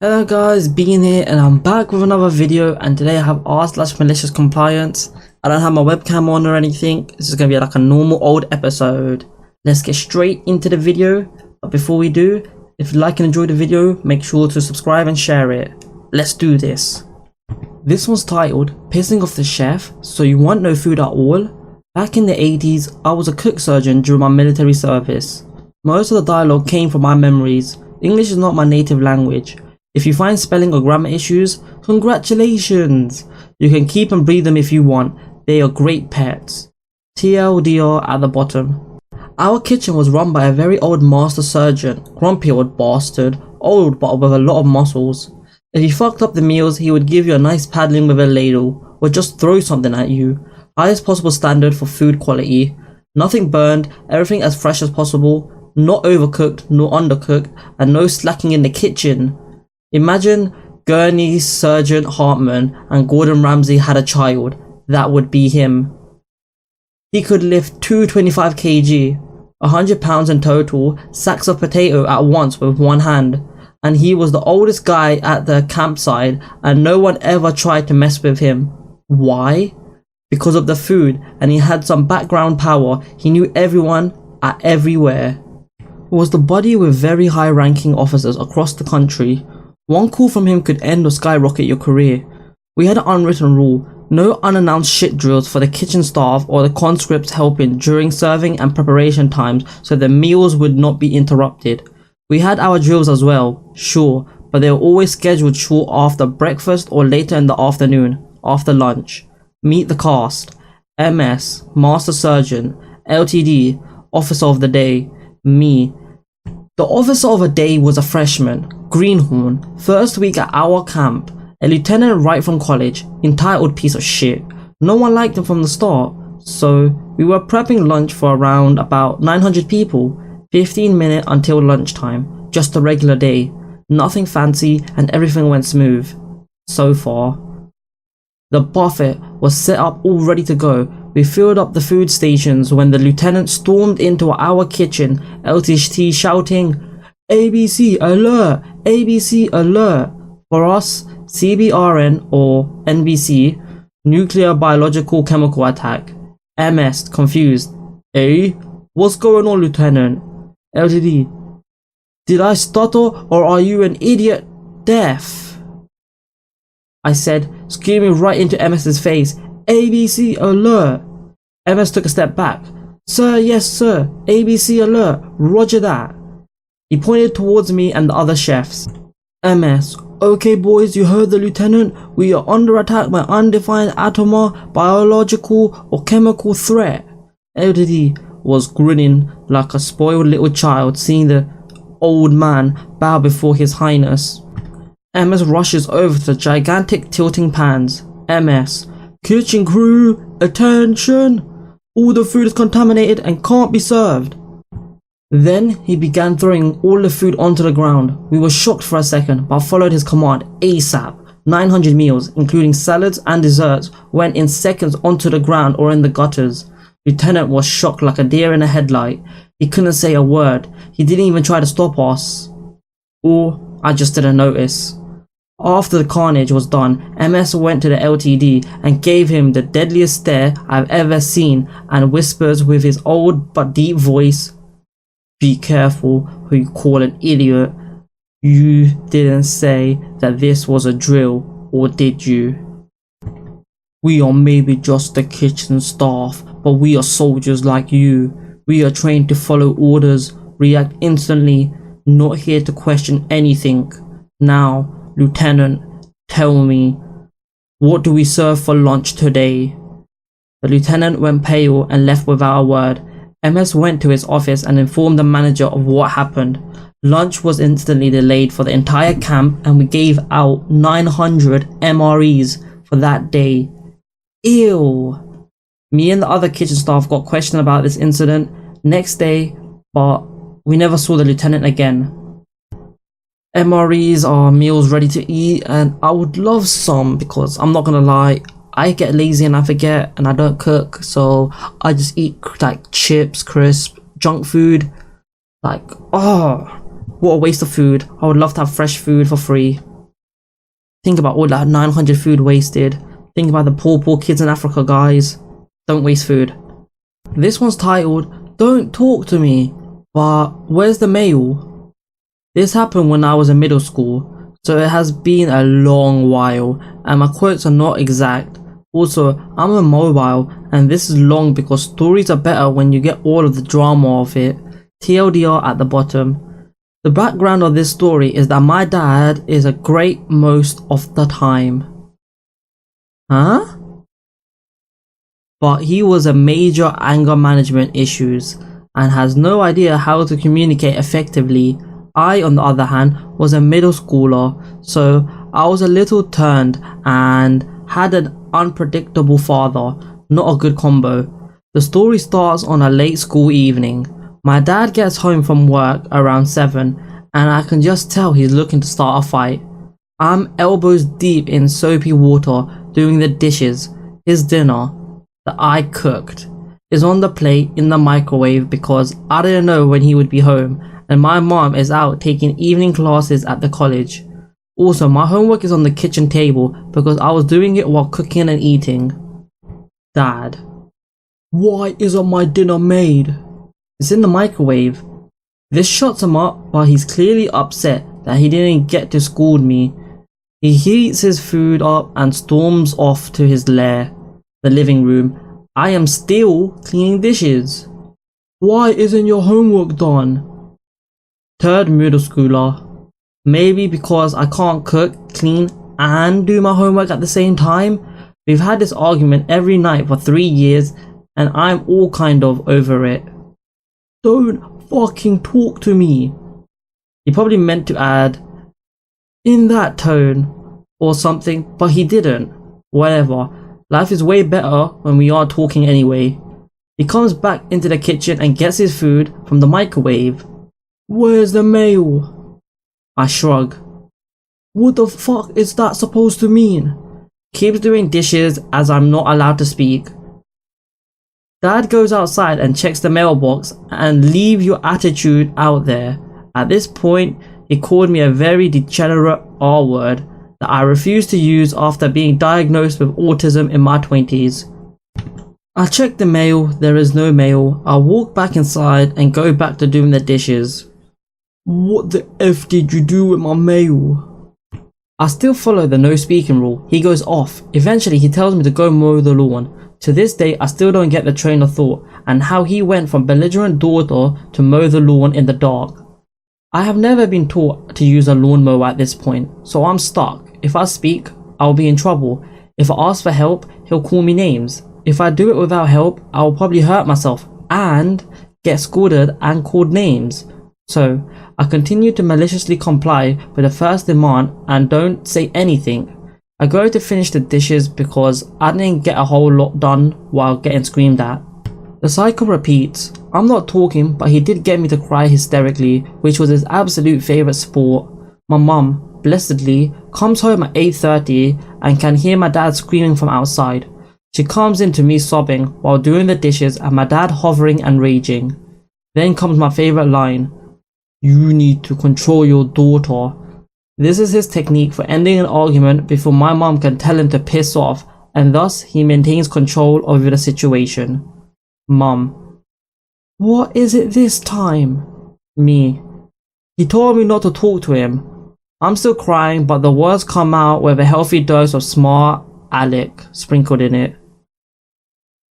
Hello guys, Bean here and I'm back with another video, and today I have r/MaliciousCompliance. I don't have my webcam on or anything. This is going to be like a normal old episode. Let's get straight into the video, but before we do, if you like and enjoy the video, make sure to subscribe and share it. Let's do this. This one's titled Pissing Off the Chef, So You Want No Food at All? Back in the 80s, I was a cook surgeon during my military service. Most of the dialogue came from my memories. English is not my native language. If you find spelling or grammar issues, congratulations! You can keep and breed them if you want. They are great pets. TLDR at the bottom. Our kitchen was run by a very old master surgeon, grumpy old bastard, old but with a lot of muscles. If you fucked up the meals, he would give you a nice paddling with a ladle, or just throw something at you. Highest possible standard for food quality. Nothing burned, everything as fresh as possible, not overcooked nor undercooked, and no slacking in the kitchen. Imagine Gurney Sergeant Hartman and Gordon Ramsay had a child. That would be him. He could lift 225 kg, 100 pounds in total, sacks of potato at once with one hand. And he was the oldest guy at the campsite, and no one ever tried to mess with him. Why? Because of the food, and he had some background power. He knew everyone at everywhere. He was the buddy with very high ranking officers across the country. One call from him could end or skyrocket your career. We had an unwritten rule: no unannounced shit drills for the kitchen staff or the conscripts helping during serving and preparation times, so the meals would not be interrupted. We had our drills as well, sure, but they were always scheduled short after breakfast or later in the afternoon, after lunch. Meet the cast. MS, Master Surgeon. LTD, Officer of the Day. Me. The officer of a day was a freshman, Greenhorn, first week at our camp, a lieutenant right from college, entitled piece of shit. No one liked him from the start, so we were prepping lunch for around about 900 people, 15 minutes until lunchtime, just a regular day, nothing fancy and everything went smooth, so far. The buffet was set up all ready to go. We filled up the food stations when the lieutenant stormed into our kitchen, LTT shouting, "ABC alert! ABC alert!" For us, CBRN or NBC, nuclear biological chemical attack. MS, confused. "Eh? What's going on, Lieutenant?" LTD, "Did I stutter or are you an idiot deaf?" I said, screaming right into MS's face, "ABC alert!" MS took a step back. "Sir, yes sir, ABC alert, roger that." He pointed towards me and the other chefs. MS, "Okay boys, you heard the lieutenant. We are under attack by undefined atomic, biological or chemical threat." LTD was grinning like a spoiled little child seeing the old man bow before his highness. MS rushes over to the gigantic tilting pans. MS, "Kitchen crew, attention! All the food is contaminated and can't be served." Then he began throwing all the food onto the ground. We were shocked for a second, but followed his command ASAP. 900 meals, including salads and desserts, went in seconds onto the ground or in the gutters. Lieutenant was shocked like a deer in a headlight. He couldn't say a word. He didn't even try to stop us. Or I just didn't notice. After the carnage was done, MS went to the LTD and gave him the deadliest stare I've ever seen and whispers with his old but deep voice, "Be careful who you call an idiot. You didn't say that this was a drill, or did you? We are maybe just the kitchen staff, but we are soldiers like you. We are trained to follow orders, react instantly, not here to question anything. Now, Lieutenant, tell me, what do we serve for lunch today?" The lieutenant went pale and left without a word. MS went to his office and informed the manager of what happened. Lunch was instantly delayed for the entire camp and we gave out 900 MREs for that day. Ew. Me and the other kitchen staff got questioned about this incident next day, but we never saw the lieutenant again. MREs are meals ready to eat, and I would love some because I'm not gonna lie, I get lazy and I forget and I don't cook, so I just eat like chips, crisp, junk food. Like, oh, what a waste of food. I would love to have fresh food for free. Think about all that 900 food wasted. Think about the poor kids in Africa, guys. Don't waste food. This one's titled, Don't Talk to Me, but Where's the Mail? This happened when I was in middle school, so it has been a long while, and my quotes are not exact. Also, I'm a mobile, and this is long because stories are better when you get all of the drama of it. TLDR at the bottom. The background of this story is that my dad is a great most of the time. Huh? But he was a major anger management issues and has no idea how to communicate effectively. I, on the other hand, was a middle schooler, so I was a little turned and had an unpredictable father. Not a good combo. The story starts on a late school evening. My dad gets home from work around 7 and I can just tell he's looking to start a fight. I'm elbows deep in soapy water doing the dishes. His dinner, that I cooked, is on the plate in the microwave because I didn't know when he would be home and my mom is out taking evening classes at the college. Also, my homework is on the kitchen table because I was doing it while cooking and eating. Dad, why isn't my dinner made? It's in the microwave. This shuts him up while he's clearly upset that he didn't get to scold me. He heats his food up and storms off to his lair, the living room. I am still cleaning dishes. Why isn't your homework done? Third middle schooler. Maybe because I can't cook, clean, and do my homework at the same time. We've had this argument every night for 3 years and I'm all kind of over it. Don't fucking talk to me. He probably meant to add, in that tone, or something, but he didn't. Whatever. Life is way better when we are talking anyway. He comes back into the kitchen and gets his food from the microwave. Where's the mail? I shrug. What the fuck is that supposed to mean? Keeps doing dishes as I'm not allowed to speak. Dad goes outside and checks the mailbox and leave your attitude out there. At this point, he called me a very degenerate R word that I refused to use after being diagnosed with autism in my 20s. I check the mail, there is no mail. I walk back inside and go back to doing the dishes. What the F did you do with my mail? I still follow the no speaking rule. He goes off. Eventually he tells me to go mow the lawn. To this day I still don't get the train of thought and how he went from belligerent daughter to mow the lawn in the dark. I have never been taught to use a lawnmower at this point, so I'm stuck. If I speak, I'll be in trouble. If I ask for help, he'll call me names. If I do it without help, I'll probably hurt myself and get scolded and called names. So I continue to maliciously comply with the first demand and don't say anything. I go to finish the dishes because I didn't get a whole lot done while getting screamed at. The cycle repeats. I'm not talking, but he did get me to cry hysterically, which was his absolute favourite sport. My mum, blessedly, comes home at 8:30 and can hear my dad screaming from outside. She comes into me sobbing while doing the dishes and my dad hovering and raging. Then comes my favourite line. You need to control your daughter. This is his technique for ending an argument before my mom can tell him to piss off, and thus he maintains control over the situation. Mum. What is it this time? Me. He told me not to talk to him. I'm still crying, but the words come out with a healthy dose of smart Alec sprinkled in it.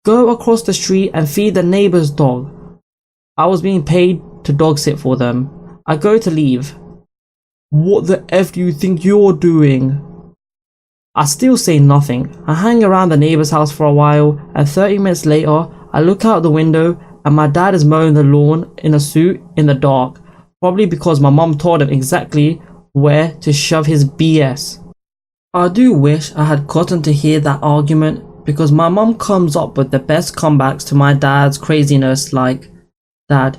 Go across the street and feed the neighbour's dog. I was being paid to dog sit for them. I go to leave. What the F do you think you're doing? I still say nothing. I hang around the neighbour's house for a while and 30 minutes later I look out the window and my dad is mowing the lawn in a suit in the dark, probably because my mum told him exactly where to shove his BS. I do wish I had gotten to hear that argument because my mum comes up with the best comebacks to my dad's craziness, like, Dad,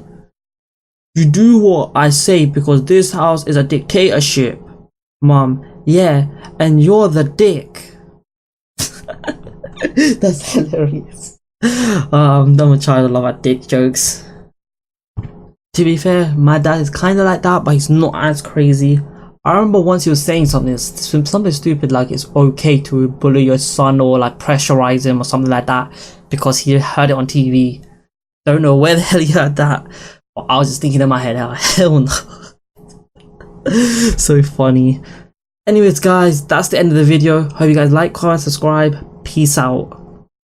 you do what I say because this house is a dictatorship. Mum, yeah, and you're the dick. That's hilarious. I'm a child, I love my dick jokes. To be fair, my dad is kind of like that, but he's not as crazy. I remember once he was saying something stupid like it's okay to bully your son or like pressurize him or something like that because he heard it on TV. Don't know where the hell he heard that, but I was just thinking in my head, oh, hell no. So funny. Anyways guys, that's the end of the video. Hope you guys like, comment, subscribe. Peace out.